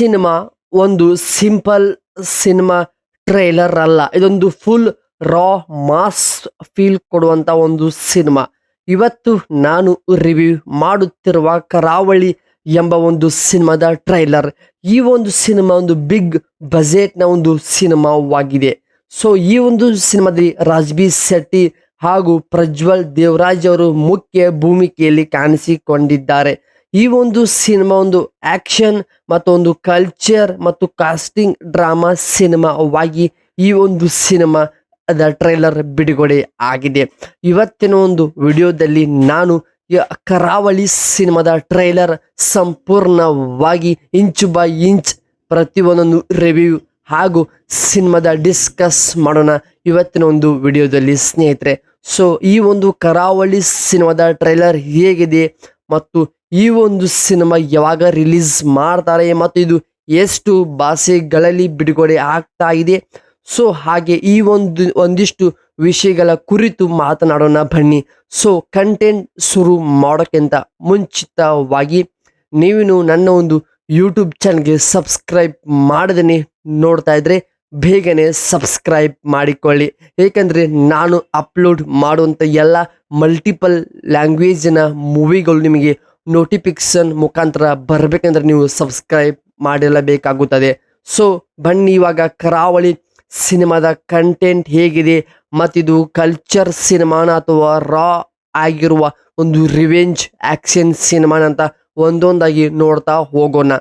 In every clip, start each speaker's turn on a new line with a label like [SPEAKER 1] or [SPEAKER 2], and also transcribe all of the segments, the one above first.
[SPEAKER 1] Cinema ಒಂದು simple cinema trailer ಅಲ್ಲ. ಇದೊಂದು ಫುಲ್ ರಾ ಮಾಸ್ ಫೀಲ್ ಕೊಡುವಂತ ಒಂದು ಸಿನಿಮಾ. ಇವತ್ತು ನಾನು ರಿವ್ಯೂ ಮಾಡುತ್ತಿರುವ ಕರಾವಳಿ ಎಂಬ ಒಂದು ಸಿನಿಮಾದ ಟ್ರೈಲರ್. ಈ ಒಂದು ಸಿನಿಮಾ ಒಂದು ಬಿಗ್ ಬಜೆಟ್ ನ ಒಂದು ಸಿನಿಮಾವಾಗಿದೆ. ಸೊ ಈ ಒಂದು ಸಿನಿಮಾದಲ್ಲಿ ರಾಜ್ಬಿ ಶೆಟ್ಟಿ ಹಾಗೂ ಪ್ರಜ್ವಲ್ ದೇವರಾಜ್ ಅವರು ಮುಖ್ಯ ಭೂಮಿಕೆಯಲ್ಲಿ ಕಾಣಿಸಿಕೊಂಡಿದ್ದಾರೆ. ಈ ಒಂದು ಸಿನಿಮಾ ಒಂದು ಆಕ್ಷನ್ ಮತ್ತು ಒಂದು ಕಲ್ಚರ್ ಮತ್ತು ಕಾಸ್ಟಿಂಗ್ ಡ್ರಾಮಾ ಸಿನಿಮಾವಾಗಿ ಈ ಒಂದು ಸಿನಿಮಾ ಅದ ಟ್ರೈಲರ್ ಬಿಡುಗಡೆ ಆಗಿದೆ. ಇವತ್ತಿನ ಒಂದು ವಿಡಿಯೋದಲ್ಲಿ ನಾನು ಕರಾವಳಿ ಸಿನಿಮಾದ ಟ್ರೈಲರ್ ಸಂಪೂರ್ಣವಾಗಿ ಇಂಚು ಬೈ ಇಂಚ್ ಪ್ರತಿಯೊಂದೊಂದು ರಿವ್ಯೂ ಹಾಗೂ ಸಿನಿಮಾದ ಡಿಸ್ಕಸ್ ಮಾಡೋಣ ಇವತ್ತಿನ ಒಂದು ವಿಡಿಯೋದಲ್ಲಿ ಸ್ನೇಹಿತರೆ. ಸೊ ಈ ಒಂದು ಕರಾವಳಿ ಸಿನಿಮಾದ ಟ್ರೈಲರ್ ಹೇಗಿದೆ ಮತ್ತು ಈ ಒಂದು ಸಿನಿಮಾ ಯಾವಾಗ ರಿಲೀಸ್ ಮಾಡ್ತಾರೆ ಮತ್ತು ಇದು ಎಷ್ಟು ಭಾಷೆಗಳಲ್ಲಿ ಬಿಡುಗಡೆ ಆಗ್ತಾ ಇದೆ, ಸೊ ಹಾಗೆ ಈ ಒಂದಿಷ್ಟು ವಿಷಯಗಳ ಕುರಿತು ಮಾತನಾಡೋಣ ಬನ್ನಿ. ಸೊ ಕಂಟೆಂಟ್ ಶುರು ಮಾಡೋಕ್ಕಿಂತ ಮುಂಚಿತವಾಗಿ ನೀವು ನನ್ನ ಒಂದು ಯೂಟ್ಯೂಬ್ ಚಾನಲ್ಗೆ ಸಬ್ಸ್ಕ್ರೈಬ್ ಮಾಡದೇ ನೋಡ್ತಾ ಇದ್ರೆ ಬೇಗನೆ ಸಬ್ಸ್ಕ್ರೈಬ್ ಮಾಡಿಕೊಳ್ಳಿ. ಏಕೆಂದರೆ ನಾನು ಅಪ್ಲೋಡ್ ಮಾಡುವಂಥ ಎಲ್ಲ ಮಲ್ಟಿಪಲ್ ಲ್ಯಾಂಗ್ವೇಜಿನ ಮೂವಿಗಳು ನಿಮಗೆ ನೋಟಿಫಿಕೇಶನ್ ಮುಖಾಂತರ ಬರಬೇಕಂದ್ರೆ ನೀವು ಸಬ್ಸ್ಕ್ರೈಬ್ ಮಾಡಿರಲೇಬೇಕಾಗುತ್ತದೆ. ಸೊ ಬನ್ನಿ ಇವಾಗ ಕರಾವಳಿ ಸಿನಿಮಾದ ಕಂಟೆಂಟ್ ಹೇಗಿದೆ ಮತ್ತಿದು ಕಲ್ಚರ್ ಸಿನಿಮಾನ ಅಥವಾ ರಾ ಆಗಿರುವ ಒಂದು ರಿವೆಂಜ್ ಆಕ್ಷನ್ ಸಿನಿಮಾನ ಅಂತ ಒಂದೊಂದಾಗಿ ನೋಡ್ತಾ ಹೋಗೋಣ.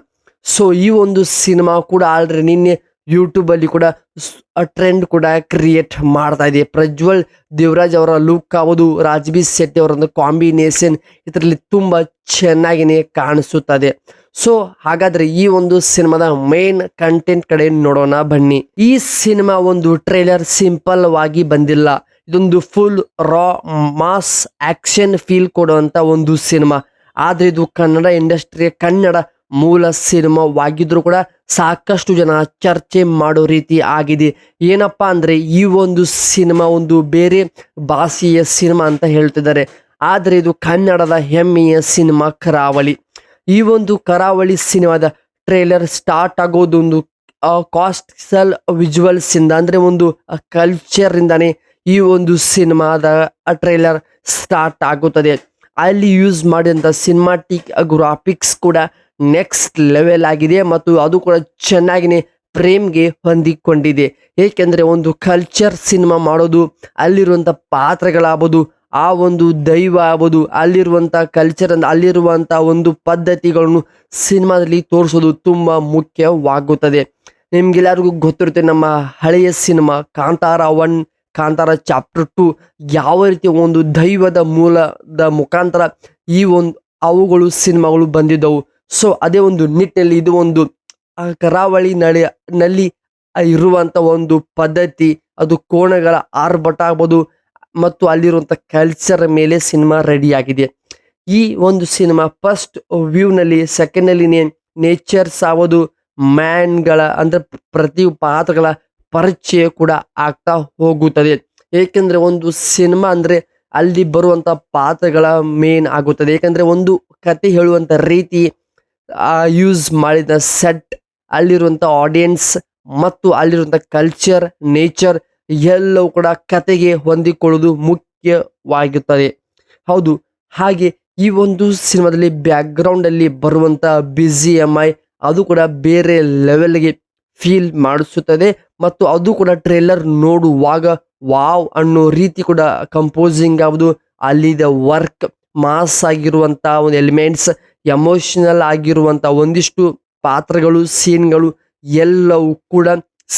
[SPEAKER 1] ಸೊ ಈ ಒಂದು ಸಿನಿಮಾ ಕೂಡ ಆಲ್ರೆಡಿ ನಿನ್ನೆ ಯೂಟ್ಯೂಬಲ್ಲಿ ಕೂಡ ಟ್ರೆಂಡ್ ಕೂಡ ಕ್ರಿಯೇಟ್ ಮಾಡ್ತಾ ಇದೆ. ಪ್ರಜ್ವಲ್ ದೇವರಾಜ್ ಅವರ ಲುಕ್ ಆಗೋದು, ರಾಜ್ಬಿ ಶೆಟ್ಟಿ ಅವರ ಒಂದು ಕಾಂಬಿನೇಷನ್ ಇದರಲ್ಲಿ ತುಂಬ ಚೆನ್ನಾಗಿನೇ ಕಾಣಿಸುತ್ತದೆ. ಸೊ ಹಾಗಾದ್ರೆ ಈ ಒಂದು ಸಿನಿಮಾದ ಮೇನ್ ಕಂಟೆಂಟ್ ಕಡೆ ನೋಡೋಣ ಬನ್ನಿ. ಈ ಸಿನಿಮಾ ಒಂದು ಟ್ರೈಲರ್ ಸಿಂಪಲ್ ವಾಗಿ ಬಂದಿಲ್ಲ. ಇದೊಂದು ಫುಲ್ ರಾ ಮಾಸ್ ಆಕ್ಷನ್ ಫೀಲ್ ಕೊಡುವಂತ ಒಂದು ಸಿನಿಮಾ. ಆದ್ರೆ ಇದು ಕನ್ನಡ ಇಂಡಸ್ಟ್ರಿಯ ಕನ್ನಡ ಮೂಲ ಸಿನಿಮಾವಾಗಿದ್ರು ಕೂಡ ಸಾಕಷ್ಟು ಜನ ಚರ್ಚೆ ಮಾಡೋ ರೀತಿ ಆಗಿದೆ. ಏನಪ್ಪಾ ಅಂದ್ರೆ ಈ ಒಂದು ಸಿನಿಮಾ ಒಂದು ಬೇರೆ ಭಾಷೆಯ ಸಿನಿಮಾ ಅಂತ ಹೇಳ್ತಿದ್ದಾರೆ. ಆದ್ರೆ ಇದು ಕನ್ನಡದ ಹೆಮ್ಮೆಯ ಸಿನಿಮಾ ಕರಾವಳಿ. ಈ ಒಂದು ಕರಾವಳಿ ಸಿನಿಮಾದ ಟ್ರೈಲರ್ ಸ್ಟಾರ್ಟ್ ಆಗೋದು ಒಂದು ಕಾಸ್ಟಲ್ ವಿಜುವಲ್ಸ್ ಇಂದ, ಅಂದ್ರೆ ಒಂದು ಕಲ್ಚರ್ ಇಂದಾನೆ ಈ ಒಂದು ಸಿನಿಮಾದ ಟ್ರೈಲರ್ ಸ್ಟಾರ್ಟ್ ಆಗುತ್ತದೆ. ಅಲ್ಲಿ ಯೂಸ್ ಮಾಡಿದಂಥ ಸಿನಿಮಾಟಿಕ್ ಗ್ರಾಫಿಕ್ಸ್ ಕೂಡ ನೆಕ್ಸ್ಟ್ ಲೆವೆಲ್ ಆಗಿದೆ ಮತ್ತು ಅದು ಕೂಡ ಚೆನ್ನಾಗಿನೇ ಫ್ರೇಮ್ಗೆ ಹೊಂದಿಕೊಂಡಿದೆ. ಏಕೆಂದರೆ ಒಂದು ಕಲ್ಚರ್ ಸಿನಿಮಾ ಮಾಡೋದು, ಅಲ್ಲಿರುವಂಥ ಪಾತ್ರಗಳಾಗ್ಬೋದು, ಆ ಒಂದು ದೈವ ಆಗ್ಬೋದು, ಅಲ್ಲಿರುವಂಥ ಕಲ್ಚರ್ ಅಲ್ಲಿರುವಂಥ ಒಂದು ಪದ್ಧತಿಗಳನ್ನು ಸಿನಿಮಾದಲ್ಲಿ ತೋರಿಸೋದು ತುಂಬ ಮುಖ್ಯವಾಗುತ್ತದೆ. ನಿಮ್ಗೆಲ್ಲರಿಗೂ ಗೊತ್ತಿರುತ್ತೆ, ನಮ್ಮ ಹಳೆಯ ಸಿನಿಮಾ ಕಾಂತಾರ 1, ಕಾಂತಾರ ಚಾಪ್ಟರ್ 2 ಯಾವ ರೀತಿ ಒಂದು ದೈವದ ಮೂಲದ ಮುಖಾಂತರ ಈ ಒಂದು ಅವುಗಳು ಸಿನಿಮಾಗಳು ಬಂದಿದ್ದವು. ಸೊ ಅದೇ ಒಂದು ನಿಟ್ಟಿನಲ್ಲಿ ಇದು ಒಂದು ಕರಾವಳಿ ನಲ್ಲಿ ಇರುವಂತ ಒಂದು ಪದ್ಧತಿ, ಅದು ಕೋಣಗಳ ಆರ್ಭಟ ಆಗ್ಬೋದು ಮತ್ತು ಅಲ್ಲಿರುವಂಥ ಕಲ್ಚರ್ ಮೇಲೆ ಸಿನಿಮಾ ರೆಡಿ ಆಗಿದೆ. ಈ ಒಂದು ಸಿನಿಮಾ ಫಸ್ಟ್ ವ್ಯೂನಲ್ಲಿ, ಸೆಕೆಂಡ್ನಲ್ಲಿ ನೇಚರ್ಸ್ ಆಗೋದು, ಮ್ಯಾನ್ಗಳ ಅಂದ್ರೆ ಪ್ರತಿ ಪಾತ್ರಗಳ ಪರಿಚಯ ಕೂಡ ಆಗ್ತಾ ಹೋಗುತ್ತದೆ. ಏಕೆಂದ್ರೆ ಒಂದು ಸಿನಿಮಾ ಅಂದ್ರೆ ಅಲ್ಲಿ ಬರುವಂತ ಪಾತ್ರಗಳ ಮೇನ್ ಆಗುತ್ತದೆ. ಏಕೆಂದ್ರೆ ಒಂದು ಕತೆ ಹೇಳುವಂತ ರೀತಿ, ಯೂಸ್ ಮಾಡಿದ ಸೆಟ್, ಅಲ್ಲಿರುವಂಥ ಆಡಿಯನ್ಸ್ ಮತ್ತು ಅಲ್ಲಿರುವಂಥ ಕಲ್ಚರ್, ನೇಚರ್ ಎಲ್ಲವೂ ಕೂಡ ಕತೆಗೆ ಹೊಂದಿಕೊಳ್ಳುವುದು ಮುಖ್ಯವಾಗಿರುತ್ತದೆ. ಹೌದು, ಹಾಗೆ ಈ ಒಂದು ಸಿನಿಮಾದಲ್ಲಿ ಬ್ಯಾಕ್ಗ್ರೌಂಡ್ ಅಲ್ಲಿ ಬರುವಂತ BGMI ಅದು ಕೂಡ ಬೇರೆ ಲೆವೆಲ್ಗೆ ಫೀಲ್ ಮಾಡಿಸುತ್ತದೆ ಮತ್ತು ಅದು ಕೂಡ ಟ್ರೇಲರ್ ನೋಡುವಾಗ ವಾವ್ ಅನ್ನೋ ರೀತಿ ಕೂಡ ಕಂಪೋಸಿಂಗ್ ಆಗುವುದು, ಅಲ್ಲಿದ ವರ್ಕ್, ಮಾಸ್ ಆಗಿರುವಂತ ಒಂದು ಎಲಿಮೆಂಟ್ಸ್, ಎಮೋಷನಲ್ ಆಗಿರುವಂತ ಒಂದಿಷ್ಟು ಪಾತ್ರಗಳು, ಸೀನ್ಗಳು ಎಲ್ಲವೂ ಕೂಡ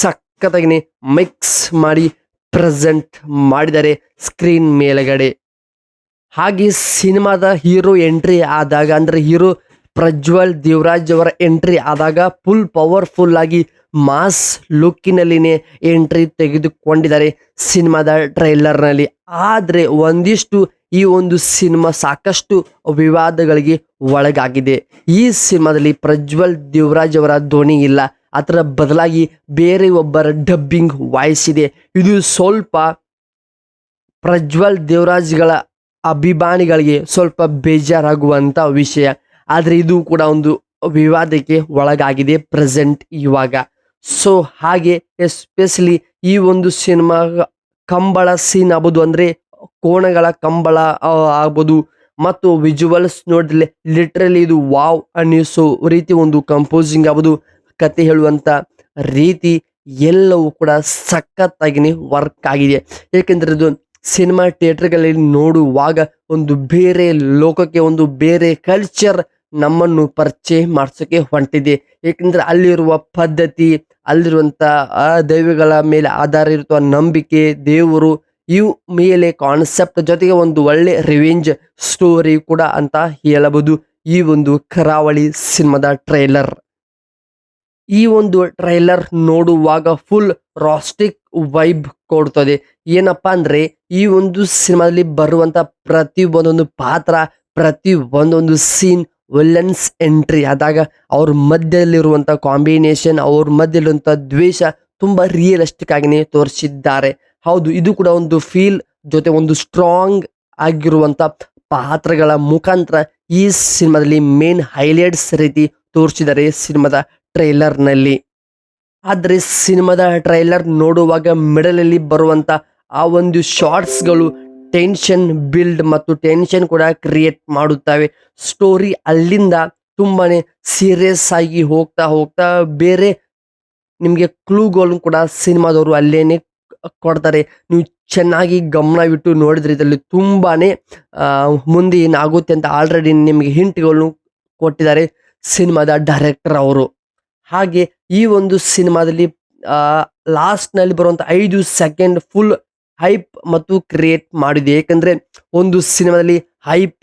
[SPEAKER 1] ಸಖತ್ತಾಗಿ ಮಿಕ್ಸ್ ಮಾಡಿ ಪ್ರೆಸೆಂಟ್ ಮಾಡಿದ್ದಾರೆ ಸ್ಕ್ರೀನ್ ಮೇಲ್ಗಡೆ. ಹಾಗೆ ಸಿನಿಮಾದ ಹೀರೋ ಎಂಟ್ರಿ ಆದಾಗ, ಅಂದ್ರೆ ಹೀರೋ ಪ್ರಜ್ವಲ್ ದೇವರಾಜ್ ಅವರ ಎಂಟ್ರಿ ಆದಾಗ ಫುಲ್ ಪವರ್ಫುಲ್ ಆಗಿ ಮಾಸ್ ಲುಕ್ಕಿನಲ್ಲಿನೇ ಎಂಟ್ರಿ ತೆಗೆದುಕೊಂಡಿದ್ದಾರೆ ಸಿನಿಮಾದ ಟ್ರೈಲರ್ನಲ್ಲಿ. ಆದರೆ ಒಂದಿಷ್ಟು ಈ ಒಂದು ಸಿನಿಮಾ ಸಾಕಷ್ಟು ವಿವಾದಗಳಿಗೆ ಒಳಗಾಗಿದೆ. ಈ ಸಿನಿಮಾದಲ್ಲಿ ಪ್ರಜ್ವಲ್ ದೇವರಾಜ್ ಅವರ ಧ್ವನಿ ಇಲ್ಲ, ಅದರ ಬದಲಾಗಿ ಬೇರೆ ಒಬ್ಬರ ಡಬ್ಬಿಂಗ್ ವಾಯ್ಸ್ ಇದೆ. ಇದು ಸ್ವಲ್ಪ ಪ್ರಜ್ವಲ್ ದೇವರಾಜ್ಗಳ ಅಭಿಮಾನಿಗಳಿಗೆ ಸ್ವಲ್ಪ ಬೇಜಾರಾಗುವಂಥ ವಿಷಯ. ಆದರೆ ಇದು ಕೂಡ ಒಂದು ವಿವಾದಕ್ಕೆ ಒಳಗಾಗಿದೆ ಪ್ರೆಸೆಂಟ್ ಇವಾಗ. ಸೊ ಹಾಗೆ ಎಸ್ಪೆಷಲಿ ಈ ಒಂದು ಸಿನಿಮಾ ಕಂಬಳ ಸೀನ್ ಆಗ್ಬೋದು, ಅಂದ್ರೆ ಕೋಣಗಳ ಕಂಬಳ ಆಗ್ಬೋದು, ಮತ್ತು ವಿಜುವಲ್ಸ್ ನೋಡಿದ್ರೆ ಲಿಟ್ರಲಿ ಇದು ವಾವ್ ಅನ್ನಿಸೋ ರೀತಿ ಒಂದು ಕಂಪೋಸಿಂಗ್ ಆಗ್ಬೋದು, ಕತೆ ಹೇಳುವಂತ ರೀತಿ ಎಲ್ಲವೂ ಕೂಡ ಸಖತ್ತಾಗಿ ವರ್ಕ್ ಆಗಿದೆ. ಏಕೆಂದ್ರೆ ಇದು ಸಿನಿಮಾ ಥಿಯೇಟರ್ಗಳಲ್ಲಿ ನೋಡುವಾಗ ಒಂದು ಬೇರೆ ಲೋಕಕ್ಕೆ, ಒಂದು ಬೇರೆ ಕಲ್ಚರ್ ನಮ್ಮನ್ನು ಪರಿಚಯ ಮಾಡ್ಸೋಕೆ ಹೊಂಟಿದೆ. ಏಕೆಂದ್ರೆ ಅಲ್ಲಿರುವ ಪದ್ಧತಿ, ಅಲ್ಲಿರುವಂತ ದೈವಗಳ ಮೇಲೆ ಆಧಾರ ಇರುವ ನಂಬಿಕೆ, ದೇವರು, ಇವು ಮೇಲೆ ಕಾನ್ಸೆಪ್ಟ್ ಜೊತೆಗೆ ಒಂದು ಒಳ್ಳೆ ರಿವೆಂಜ್ ಸ್ಟೋರಿ ಕೂಡ ಅಂತ ಹೇಳಬಹುದು ಈ ಒಂದು ಕರಾವಳಿ ಸಿನಿಮಾದ ಟ್ರೈಲರ್. ಈ ಒಂದು ಟ್ರೈಲರ್ ನೋಡುವಾಗ ಫುಲ್ ರಾಸ್ಟಿಕ್ ವೈಬ್ ಕೊಡ್ತದೆ. ಏನಪ್ಪಾ ಅಂದ್ರೆ ಈ ಒಂದು ಸಿನಿಮಾದಲ್ಲಿ ಬರುವಂತ ಪ್ರತಿ ಒಂದೊಂದು ಪಾತ್ರ, ಪ್ರತಿ ಒಂದೊಂದು ಸೀನ್, ವಿಲನ್ಸ್ ಎಂಟ್ರಿ ಆದಾಗ ಅವ್ರ ಮಧ್ಯದಲ್ಲಿರುವಂತ ಕಾಂಬಿನೇಷನ್, ಅವ್ರ ಮಧ್ಯದಲ್ಲಿರುವಂತ ದ್ವೇಷ ತುಂಬಾ ರಿಯಲಿಸ್ಟಿಕ್ ಆಗಿನೇ ತೋರಿಸಿದ್ದಾರೆ. ಹೌದು, ಇದು ಕೂಡ ಒಂದು ಫೀಲ್ ಜೊತೆ ಒಂದು ಸ್ಟ್ರಾಂಗ್ ಆಗಿರುವಂತ ಪಾತ್ರಗಳ ಮುಖಾಂತರ ಈ ಸಿನಿಮಾದಲ್ಲಿ ಮೇನ್ ಹೈಲೈಟ್ಸ್ ರೀತಿ ತೋರಿಸಿದ್ದಾರೆ ಸಿನಿಮಾದ ಟ್ರೈಲರ್ ನಲ್ಲಿ. ಆದ್ರೆ ಸಿನಿಮಾದ ಟ್ರೈಲರ್ ನೋಡುವಾಗ ಮಿಡಲಲ್ಲಿ ಬರುವಂತ ಆ ಒಂದು ಶಾರ್ಟ್ಸ್ಗಳು ಟೆನ್ಷನ್ ಬಿಲ್ಡ್ ಮತ್ತು ಟೆನ್ಷನ್ ಕೂಡ ಕ್ರಿಯೇಟ್ ಮಾಡುತ್ತವೆ. ಸ್ಟೋರಿ ಅಲ್ಲಿಂದ ತುಂಬಾನೇ ಸೀರಿಯಸ್ ಆಗಿ ಹೋಗ್ತಾ ಹೋಗ್ತಾ ಬೇರೆ ನಿಮಗೆ ಕ್ಲೂಗಳನ್ನು ಕೂಡ ಸಿನಿಮಾದವರು ಅಲ್ಲೇನೆ ಕೊಡ್ತಾರೆ. ನೀವು ಚೆನ್ನಾಗಿ ಗಮನವಿಟ್ಟು ನೋಡಿದ್ರೆ ಇದರಲ್ಲಿ ತುಂಬಾನೇ ಮುಂದೆ ಏನಾಗುತ್ತೆ ಅಂತ ಆಲ್ರೆಡಿ ನಿಮಗೆ ಹಿಂಟ್ಗಳನ್ನು ಕೊಟ್ಟಿದ್ದಾರೆ ಸಿನಿಮಾದ ಡೈರೆಕ್ಟರ್ ಅವರು. ಹಾಗೆ ಈ ಒಂದು ಸಿನಿಮಾದಲ್ಲಿ ಲಾಸ್ಟ್ ನಲ್ಲಿ ಬರುವಂತ 5 ಸೆಕೆಂಡ್ ಫುಲ್ ಹೈಪ್ ಮತ್ತು ಕ್ರಿಯೇಟ್ ಮಾಡಿದೆ. ಏಕೆಂದ್ರೆ ಒಂದು ಸಿನಿಮಾದಲ್ಲಿ ಹೈಪ್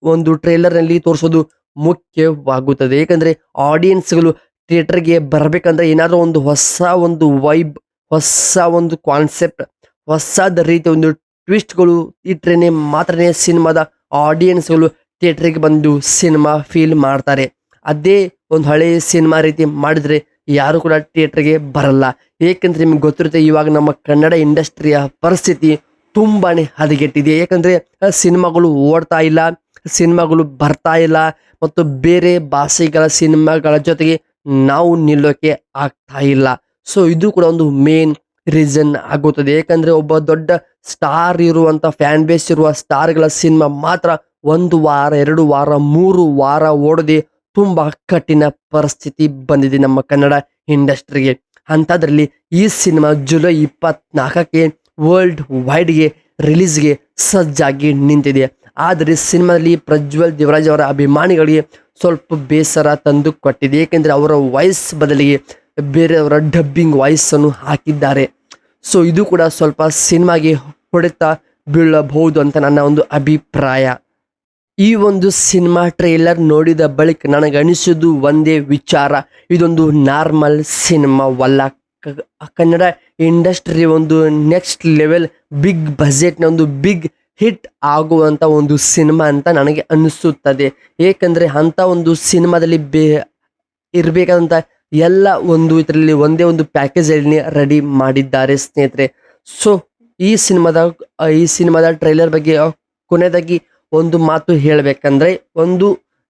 [SPEAKER 1] ಒಂದು ಟ್ರೇಲರ್ ನಲ್ಲಿ ತೋರಿಸೋದು ಮುಖ್ಯವಾಗುತ್ತದೆ. ಏಕೆಂದ್ರೆ ಆಡಿಯನ್ಸ್ಗಳು ಥಿಯೇಟರ್ಗೆ ಬರ್ಬೇಕಂದ್ರೆ ಏನಾದ್ರೂ ಒಂದು ಹೊಸ ಒಂದು ವೈಬ್, ಹೊಸ ಒಂದು ಕಾನ್ಸೆಪ್ಟ್, ಹೊಸದ ರೀತಿಯ ಒಂದು ಟ್ವಿಸ್ಟ್ಗಳು ಇಟ್ರೇನೆ ಮಾತ್ರನೇ ಸಿನಿಮಾದ ಆಡಿಯನ್ಸ್ಗಳು ಥಿಯೇಟರ್ಗೆ ಬಂದು ಸಿನಿಮಾ ಫೀಲ್ ಮಾಡ್ತಾರೆ. ಅದೇ ಒಂದು ಹಳೆ ಸಿನಿಮಾ ರೀತಿ ಮಾಡಿದ್ರೆ ಯಾರು ಕೂಡ ಥಿಯೇಟರ್ಗೆ ಬರಲ್ಲ. ಏಕೆಂದ್ರೆ ನಿಮ್ಗೆ ಗೊತ್ತಿರುತ್ತೆ ಇವಾಗ ನಮ್ಮ ಕನ್ನಡ ಇಂಡಸ್ಟ್ರಿಯ ಪರಿಸ್ಥಿತಿ ತುಂಬಾನೇ ಹದಗೆಟ್ಟಿದೆ. ಯಾಕಂದ್ರೆ ಸಿನಿಮಾಗಳು ಓಡ್ತಾ ಇಲ್ಲ, ಸಿನಿಮಾಗಳು ಬರ್ತಾ ಇಲ್ಲ, ಮತ್ತು ಬೇರೆ ಭಾಷೆಗಳ ಸಿನಿಮಾಗಳ ಜೊತೆಗೆ ನಾವು ನಿಲ್ಲೋಕೆ ಆಗ್ತಾ ಇಲ್ಲ. ಸೊ ಇದು ಕೂಡ ಒಂದು ಮೇನ್ ರೀಸನ್ ಆಗುತ್ತದೆ. ಯಾಕಂದ್ರೆ ಒಬ್ಬ ದೊಡ್ಡ ಸ್ಟಾರ್ ಇರುವಂತ ಫ್ಯಾನ್ ಬೇಸ್ ಇರುವ ಸ್ಟಾರ್ಗಳ ಸಿನಿಮಾ ಮಾತ್ರ 1 ವಾರ 2 ವಾರ 3 ವಾರ ಓಡದೆ ತುಂಬಾ ಕಠಿಣ ಪರಿಸ್ಥಿತಿ ಬಂದಿದೆ ನಮ್ಮ ಕನ್ನಡ ಇಂಡಸ್ಟ್ರಿಗೆ. ಅಂಥದ್ರಲ್ಲಿ ಈ ಸಿನಿಮಾ ಜುಲೈ 24ಕ್ಕೆ ವರ್ಲ್ಡ್ ವೈಡ್ಗೆ ರಿಲೀಸ್ಗೆ ಸಜ್ಜಾಗಿ ನಿಂತಿದೆ. ಆದರೆ ಸಿನಿಮಾದಲ್ಲಿ ಪ್ರಜ್ವಲ್ ದೇವರಾಜ್ ಅವರ ಅಭಿಮಾನಿಗಳಿಗೆ ಸ್ವಲ್ಪ ಬೇಸರ ತಂದು ಕೊಟ್ಟಿದೆ. ಏಕೆಂದ್ರೆ ಅವರ ವಾಯ್ಸ್ ಬದಲಿಗೆ ಬೇರೆಯವರ ಡಬ್ಬಿಂಗ್ ವಾಯ್ಸ್ ಅನ್ನು ಹಾಕಿದ್ದಾರೆ. ಸೊ ಇದು ಕೂಡ ಸ್ವಲ್ಪ ಸಿನಿಮಾಗೆ ಹೊಡೆತ ಬೀಳಬಹುದು ಅಂತ ನನ್ನ ಒಂದು ಅಭಿಪ್ರಾಯ. ಈ ಒಂದು ಸಿನಿಮಾ ಟ್ರೈಲರ್ ನೋಡಿದ ಬಳಿಕ ನನಗೆ ಅನಿಸೋದು ಒಂದೇ ವಿಚಾರ, ಇದೊಂದು ನಾರ್ಮಲ್ ಸಿನಿಮಾವಲ್ಲ. ಕನ್ನಡ ಇಂಡಸ್ಟ್ರಿ ಒಂದು ನೆಕ್ಸ್ಟ್ ಲೆವೆಲ್ ಬಿಗ್ ಬಜೆಟ್ನ ಒಂದು ಬಿಗ್ ಹಿಟ್ ಆಗುವಂಥ ಒಂದು ಸಿನಿಮಾ ಅಂತ ನನಗೆ ಅನಿಸುತ್ತದೆ. ಏಕೆಂದರೆ ಅಂಥ ಒಂದು ಸಿನಿಮಾದಲ್ಲಿ ಇರಬೇಕಾದಂಥ ಎಲ್ಲ ಒಂದು ಇದರಲ್ಲಿ ಒಂದೇ ಒಂದು ಪ್ಯಾಕೇಜಲ್ಲಿ ರೆಡಿ ಮಾಡಿದ್ದಾರೆ ಸ್ನೇಹಿತರೆ. ಸೊ ಈ ಸಿನಿಮಾದ ಟ್ರೈಲರ್ ಬಗ್ಗೆ ಕೊನೆಯದಾಗಿ ಒಂದು ಮಾತು ಹೇಳಬೇಕಂದ್ರೆ,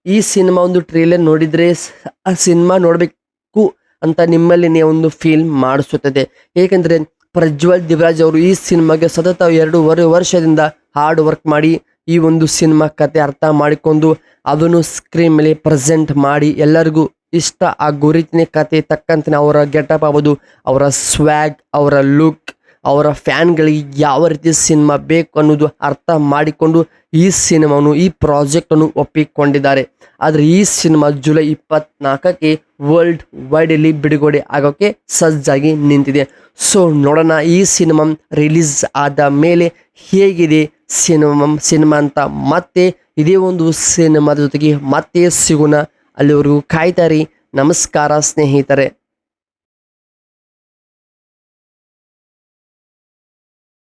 [SPEAKER 1] ಈ ಸಿನಿಮಾ ಒಂದು ಟ್ರೈಲರ್ ನೋಡಿದ್ರೆ ಆ ಸಿನಿಮಾ ನೋಡಬೇಕು ಅಂತ ನಿಮ್ಮಲ್ಲಿ ಒಂದು ಫೀಲ್ ಮಾಡಿಸುತ್ತದೆ. ಏಕೆಂದರೆ ಪ್ರಜ್ವಲ್ ದೇವರಾಜ್ ಅವರು ಈ ಸಿನಿಮಾಗೆ ಸತತ 2.5 ವರ್ಷದಿಂದ ಹಾರ್ಡ್ ವರ್ಕ್ ಮಾಡಿ ಈ ಒಂದು ಸಿನಿಮಾ ಕತೆ ಅರ್ಥ ಮಾಡಿಕೊಂಡು ಅದನ್ನು ಸ್ಕ್ರೀನ್ ಮೇಲೆ ಪ್ರೆಸೆಂಟ್ ಮಾಡಿ ಎಲ್ಲರಿಗೂ ಇಷ್ಟ ಆಗೋ ರೀತಿಯ ಕತೆ ತಕ್ಕಂತೆ ಅವರ ಗೆಟಪ್ ಆಗ್ಬೋದು, ಅವರ ಸ್ವ್ಯಾಗ್, ಅವರ ಲುಕ್, ಅವರ ಫ್ಯಾನ್ಗಳಿಗೆ ಯಾವ ರೀತಿ ಸಿನಿಮಾ ಬೇಕು ಅನ್ನೋದು ಅರ್ಥ ಮಾಡಿಕೊಂಡು ಈ ಸಿನಿಮಾವನ್ನು, ಈ ಪ್ರಾಜೆಕ್ಟನ್ನು ಒಪ್ಪಿಕೊಂಡಿದ್ದಾರೆ. ಆದರೆ ಈ ಸಿನಿಮಾ ಜುಲೈ 24ಕ್ಕೆ ವರ್ಲ್ಡ್ ವೈಡಲ್ಲಿ ಬಿಡುಗಡೆ ಆಗೋಕ್ಕೆ ಸಜ್ಜಾಗಿ ನಿಂತಿದೆ. ಸೊ ನೋಡೋಣ ಈ ಸಿನಿಮಾ ರಿಲೀಸ್ ಆದ ಮೇಲೆ ಹೇಗಿದೆ ಸಿನಿಮಾ ಅಂತ. ಮತ್ತೆ ಇದೇ ಒಂದು ಸಿನಿಮಾದ ಜೊತೆಗೆ ಮತ್ತೆ ಸಿಗೋಣ. ಅಲ್ಲಿವರೆಗೂ ಕಾಯ್ತಾರಿ. ನಮಸ್ಕಾರ ಸ್ನೇಹಿತರೆ.